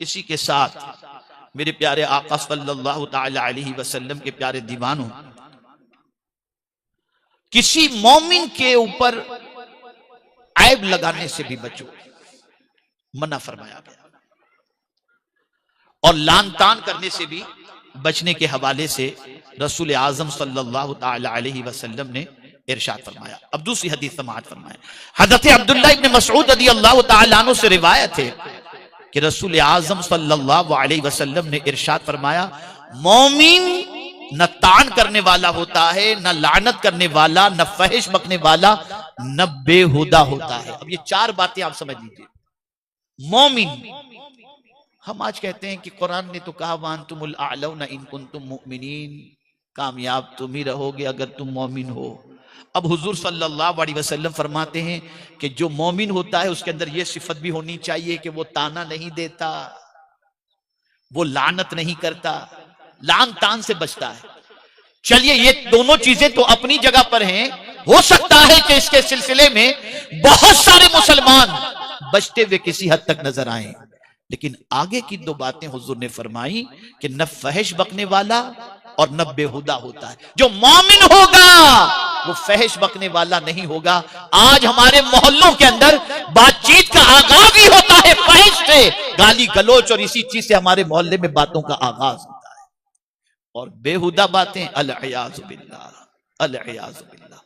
इसी के साथ मेरे प्यारे आका सल्लल्लाहु ताला अलैहि वसल्लम के प्यारे दीवानों, किसी मोमिन के ऊपर ऐब लगाने से भी बचो, मना फरमाया गया। और लान तान करने से भी बचने के हवाले से रसूल आजम सल्लल्लाहु ताला अलैहि वसल्लम ने इरशाद फरमाया। अब दूसरी हदीस समाअत फरमाए। हजरत अब्दुल्लाह इब्न मसऊद रदियल्लाहु ताला अन्हु से रिवायत है कि रसूल आजम सल्लल्लाहु अलैहि वसल्लम ने इरशाद फरमाया, मोमिन न तान करने वाला होता है, न लानत करने वाला, न फहिश बकने वाला, न बेहुदा होता है। अब ये चार बातें आप समझ लीजिए। मोमिन, हम आज कहते हैं कि कुरान ने तो कहा वांतुमुल आलौना इन कुंतुम मुमिनीन, कामयाब तुम ही रहोगे अगर तुम मोमिन हो। अब हुजूर सल्लल्लाहु अलैहि वसल्लम फरमाते हैं कि जो मोमिन होता है उसके अंदर यह सिफत भी होनी चाहिए कि वो ताना नहीं देता, वो लानत नहीं करता, लान तान से बचता है। चलिए, ये दोनों चीजें तो अपनी जगह पर हैं। हो सकता है कि इसके सिलसिले में बहुत सारे मुसलमान बचते हुए किसी हद तक नजर आए, लेकिन आगे की दो बातें हुजूर ने फरमाई कि न फहश बकने वाला और न बेहुदा होता है। जो मोमिन होगा वो फहश बकने वाला नहीं होगा। आज हमारे मोहल्लों के अंदर बातचीत का आगाज ही होता है फहश से, गाली गलोच और इसी चीज से हमारे मोहल्ले में बातों का आगाज होता है। और बेहुदा बातें, अल-इयाज़ु बिल्लाह, अल-इयाज़ु बिल्लाह,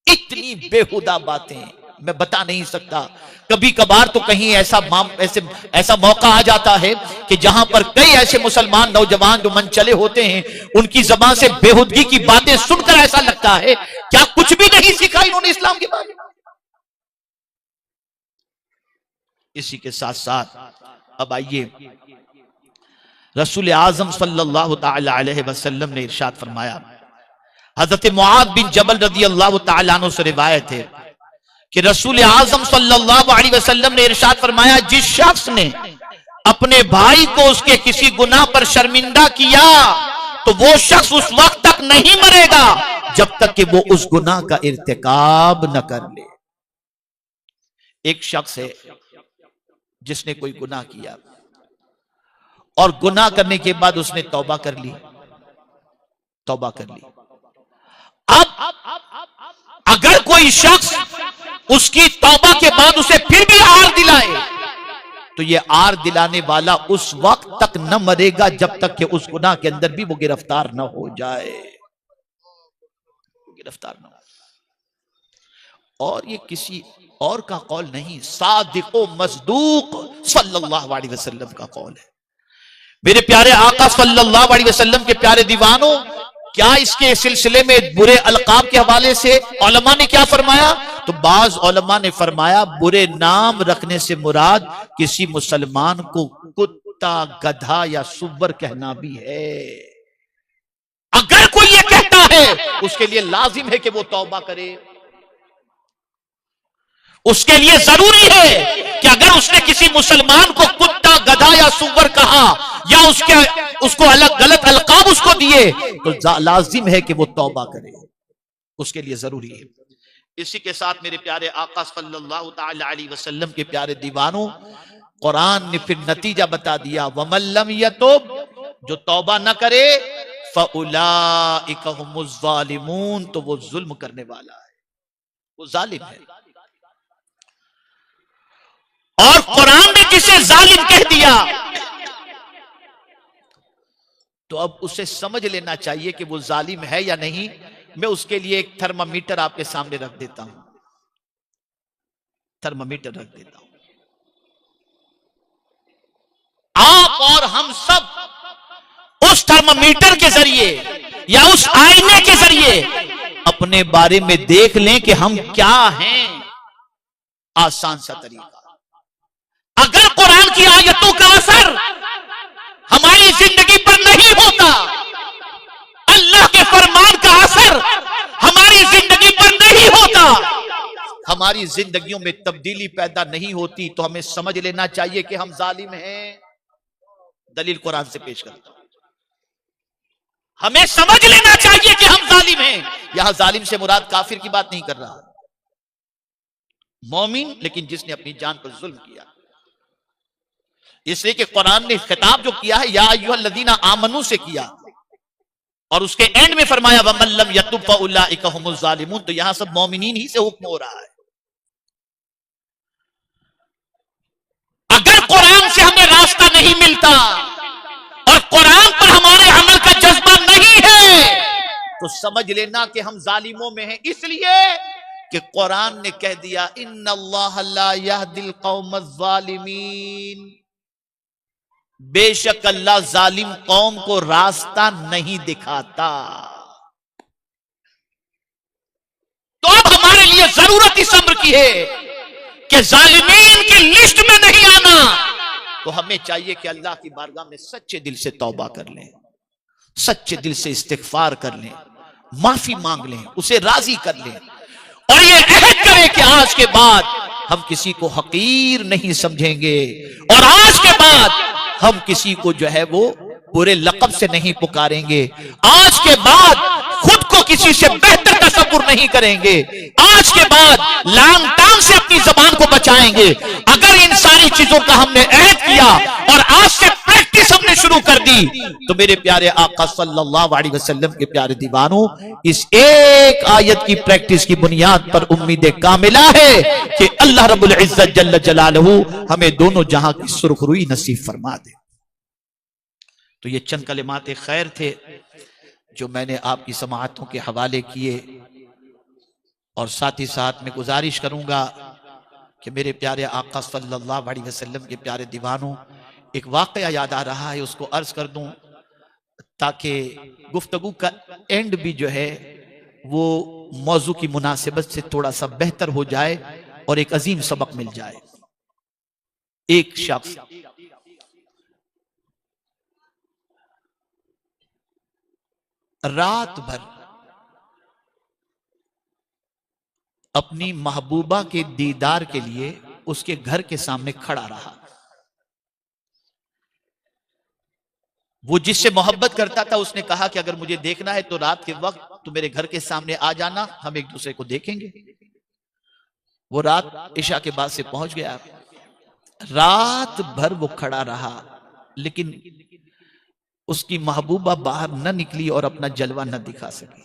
इतनी बेहुदा बातें मैं बता नहीं सकता। कभी कभार तो कहीं ऐसा मौका आ जाता है कि जहां पर कई ऐसे मुसलमान नौजवान जो मन चले होते हैं, उनकी जबान से बेहुदगी की बातें सुनकर ऐसा लगता है क्या कुछ भी नहीं सीखा इन्होंने इस्लाम के बारे में। इसी के साथ साथ अब आइए, रसूल आजम सल्लल्लाहु ताला अलैहि वसल्लम ने इरशाद फरमाया, हजरत मुआद बिन जबल रदियल्लाहु ताला अन्हु से रिवायत है कि रसूल आजम सल्लल्लाहु अलैहि वसल्लम ने इरशाद फरमाया, जिस शख्स ने अपने भाई को उसके किसी गुनाह पर शर्मिंदा किया तो वो शख्स उस वक्त तक नहीं मरेगा जब तक कि वो उस गुनाह का इर्तिकाब न कर ले। एक शख्स है जिसने कोई गुनाह किया और गुनाह करने के बाद उसने तौबा कर ली, तौबा कर ली। अब अगर कोई शख्स उसकी तौबा के बाद उसे फिर भी आर दिलाए तो ये आर दिलाने वाला उस वक्त तक न मरेगा जब तक कि उस गुनाह के अंदर भी वो गिरफ्तार न हो जाए, गिरफ्तार न हो। और ये किसी और का कौल नहीं, सादिक़ो मस्दूक सल्लल्लाहु अलैहि वसल्लम का कौल है। मेरे प्यारे आका सल्लल्लाहु अलैहि वसल्लम के प्यारे दीवानों, क्या इसके सिलसिले में बुरे अलकाब के हवाले से उलमा ने क्या फरमाया? तो बाज उलमा ने फरमाया बुरे नाम रखने से मुराद किसी मुसलमान को कुत्ता, गधा या सुअर कहना भी है। अगर कोई ये कहता है उसके लिए लाजिम है कि वो तौबा करे। उसके लिए जरूरी है कि अगर उसने किसी मुसलमान को कुत्ता, गधा या सुअर कहा या उसको अलग गलत अलकाब उसको दिए तो लाजिम है कि वो तौबा करे, उसके लिए जरूरी है। इसी के साथ मेरे प्यारे आका सल्लल्लाहु ताला अलैहि वसल्लम के प्यारे दीवानों, कुरान ने फिर नतीजा बता दिया, वमन लम यतूब, जो तौबा न करे, फउलाइका हुमुज़ ज़ालिमून, तो वो जुल्म करने वाला है, वो जालिम है। और कुरान ने जिसे जालिम कह दिया तो अब उसे समझ लेना चाहिए कि वो जालिम है या नहीं। मैं उसके लिए एक थर्मामीटर आपके सामने रख देता हूं, थर्मामीटर रख देता हूं। आप और हम सब उस थर्मामीटर के जरिए या उस आईने के जरिए अपने बारे में देख लें कि हम क्या हैं। आसान सा तरीका, अगर कुरान की आयतों का असर हमारी जिंदगी पर नहीं होता, अल्लाह के फरमान का असर हमारी जिंदगी पर नहीं होता, हमारी जिंदगियों में तब्दीली पैदा नहीं होती, तो हमें समझ लेना चाहिए कि हम जालिम हैं। दलील कुरान से पेश करता हूं, हमें समझ लेना चाहिए कि हम जालिम हैं। यहां जालिम से मुराद काफिर की बात नहीं कर रहा, मोमिन लेकिन जिसने अपनी जान पर जुल्म किया। इसलिए कि कुरान ने खिताब जो किया है या अय्युहल्लज़ीना आमनू से किया, और उसके एंड में फरमाया वमल्लम यतुब फउलाइका हुमुज़ ज़ालिमून। तो यहां सब मोमिनीन ही से हुक्म हो रहा है। अगर कुरान से हमें रास्ता नहीं मिलता और कुरान पर हमारे अमल का जज्बा नहीं है तो समझ लेना कि हम जालिमों में हैं, इसलिए कि कुरान ने कह दिया इन्नल्लाह ला यहदिल कौमज़ ज़ालिमीन, बेशक अल्लाह जालिम कौम को रास्ता नहीं दिखाता। तो अब हमारे लिए जरूरत इस अम्र की है कि जालिमीन की लिस्ट में नहीं आना। तो हमें चाहिए कि अल्लाह की बारगाह में सच्चे दिल से तौबा कर लें, सच्चे दिल से इस्तिगफार कर लें, माफी मांग लें, उसे राजी कर लें, और ये अहद करें कि आज के बाद हम किसी को हकीर नहीं समझेंगे, और आज के बाद हम किसी को जो है वो बुरे लक़ब से नहीं पुकारेंगे, आज के बाद खुद को किसी से बेहतर तसव्वुर नहीं करेंगे, आज के बाद लांग टांग से अपनी जबान को बचाएंगे। अगर इन सारी चीजों का हमने अहद किया और आज से प्रैक्टिस हमने शुरू कर दी तो मेरे प्यारे आका सल्लल्लाहु अलैहि वसल्लम के प्यारे दीवानों, इस एक आयत की प्रैक्टिस की बुनियाद पर उम्मीद कामिला है कि अल्लाह रब्बुल इज्जत जल्ल जलालहू हमें दोनों जहां की सुरखरुई नसीब फरमा दे। तो ये चंद कलिमात खैर थे जो मैंने आपकी समाअतों के हवाले किए, और साथ ही साथ मैं गुजारिश करूंगा कि मेरे प्यारे आका सल्लल्लाहु अलैहि वसल्लम के प्यारे दीवानों, एक वाकया याद आ रहा है, उसको अर्ज कर दूं ताकि गुफ्तगू का एंड भी जो है वो मौजू की मुनासिबत से थोड़ा सा बेहतर हो जाए और एक अजीम सबक मिल जाए। एक शख्स रात भर अपनी महबूबा के दीदार के लिए उसके घर के सामने खड़ा रहा। वो जिससे मोहब्बत करता था उसने कहा कि अगर मुझे देखना है तो रात के वक्त तो मेरे घर के सामने आ जाना, हम एक दूसरे को देखेंगे। वो रात इशा के बाद से पहुंच गया। रात भर वो खड़ा रहा, लेकिन उसकी महबूबा बाहर न निकली और अपना जलवा न दिखा सकी।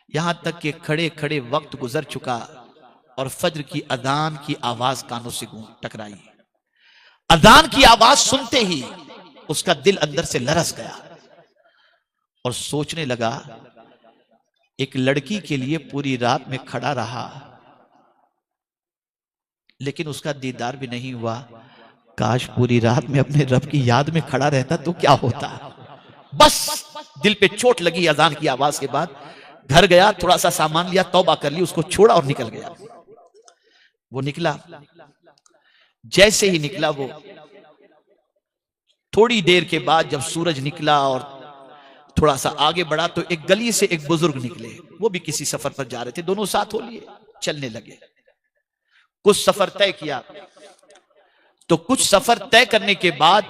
यहां तक कि खड़े खड़े वक्त गुजर चुका और फज्र की अजान की आवाज कानों से टकराई। अजान की आवाज सुनते ही उसका दिल अंदर से लरस गया और सोचने लगा, एक लड़की के लिए पूरी रात में खड़ा रहा लेकिन उसका दीदार भी नहीं हुआ। काश पूरी रात में अपने रब की याद में खड़ा रहता तो क्या होता। बस दिल पे चोट लगी अजान की आवाज के बाद। घर गया, थोड़ा सा सामान लिया, तौबा कर ली, उसको छोड़ा और निकल गया। वो निकला, जैसे ही निकला वो थोड़ी देर के बाद जब सूरज निकला और थोड़ा सा आगे बढ़ा तो एक गली से एक बुजुर्ग निकले। वो भी किसी सफर पर जा रहे थे, दोनों साथ हो लिए चलने लगे। कुछ सफर तय किया तो कुछ सफर तय करने के बाद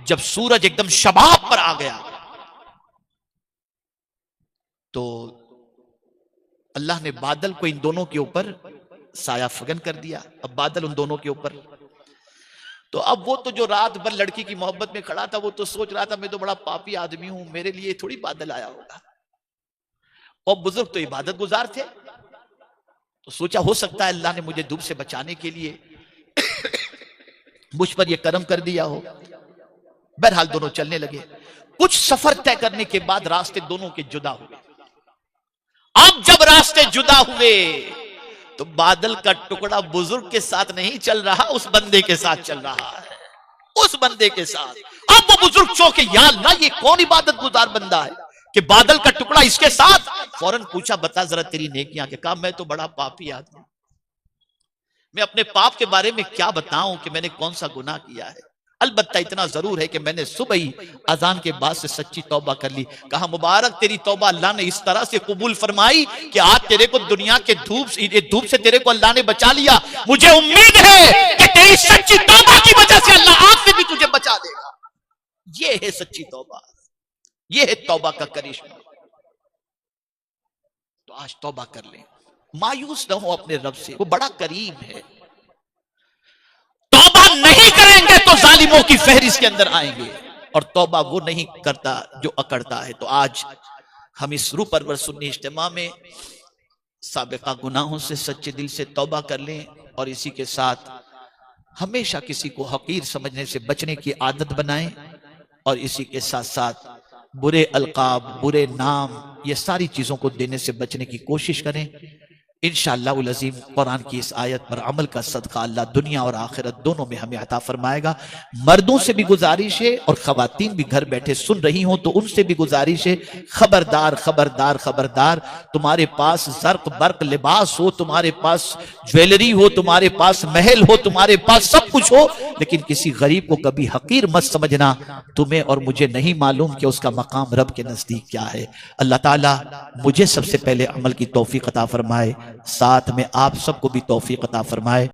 जब सूरज एकदम शबाब पर आ गया तो अल्लाह ने बादल को इन दोनों के ऊपर साया फगन कर दिया। अब बादल उन दोनों के ऊपर, तो अब वो तो जो रात भर लड़की की मोहब्बत में खड़ा था वो तो सोच रहा था मैं तो बड़ा पापी आदमी हूं, मेरे लिए थोड़ी बादल आया होगा। और बुजुर्ग तो इबादत गुजार थे, तो सोचा हो सकता है अल्लाह ने मुझे धूप से बचाने के लिए मुझ पर ये करम कर दिया हो। बहरहाल दोनों चलने लगे। कुछ सफर तय करने के बाद रास्ते दोनों के जुदा हुए। अब जब रास्ते जुदा हुए तो बादल का टुकड़ा बुजुर्ग के साथ नहीं चल रहा, उस बंदे के साथ चल रहा है, उस बंदे के साथ। अब वो बुजुर्ग चौंके, यार ना ये कौन इबादत गुजार बंदा है कि बादल का टुकड़ा इसके साथ। फौरन पूछा, बता जरा तेरी नेकियां। के कहा मैं तो बड़ा पापी आदमी, मैं अपने पाप के बारे में क्या बताऊं कि मैंने कौन सा गुनाह किया है। अलबत्ता इतना जरूर है कि मैंने सुबह ही अजान के बाद से सच्ची तौबा कर ली। कहा मुबारक तेरी तौबा, अल्लाह ने इस तरह से कबूल फरमाई कि आज तेरे को दुनिया के धूप से तेरे को अल्लाह ने बचा लिया। मुझे उम्मीद है कि तेरी सच्ची तौबा की वजह से अल्लाह आग से भी तुझे बचा देगा। ये है सच्ची तौबा, ये है तौबा का करिश्मा। तो आज तौबा कर ले, मायूस न हो अपने रब से, वो बड़ा करीम है। तौबा नहीं करेंगे तो जालिमों की फहरिस्त के अंदर आएंगे। और तौबा वो नहीं करता जो अकड़ता है। तो आज हम इस रूह परवर सुन्नी इज्तिमा में साबिका गुनाहों से सच्चे दिल से तौबा कर लें और इसी के साथ हमेशा किसी को हकीर समझने से बचने की आदत बनाएं और इसी के साथ साथ बुरे अलकाब, बुरे नाम, ये सारी चीजों को देने से बचने की कोशिश करें। इंशाअल्लाह अज़ीम कुरान की इस आयत पर अमल का सदका अल्लाह दुनिया और आखिरत दोनों में हमें अता फरमाएगा। मर्दों से भी गुजारिश है और खवातीन भी घर बैठे सुन रही हो तो उनसे भी गुजारिश है, खबरदार खबरदार खबरदार, तुम्हारे पास जर्क बर्क लिबास हो, तुम्हारे पास ज्वेलरी हो, तुम्हारे पास महल हो, तुम्हारे पास सब कुछ हो, लेकिन किसी गरीब को कभी हकीर मत समझना। तुम्हें और मुझे नहीं मालूम कि उसका मकाम रब के नजदीक क्या है। अल्लाह ताला मुझे सबसे पहले अमल की तौफीक अता फरमाए, साथ में आप सबको भी तौफीक अता फरमाए।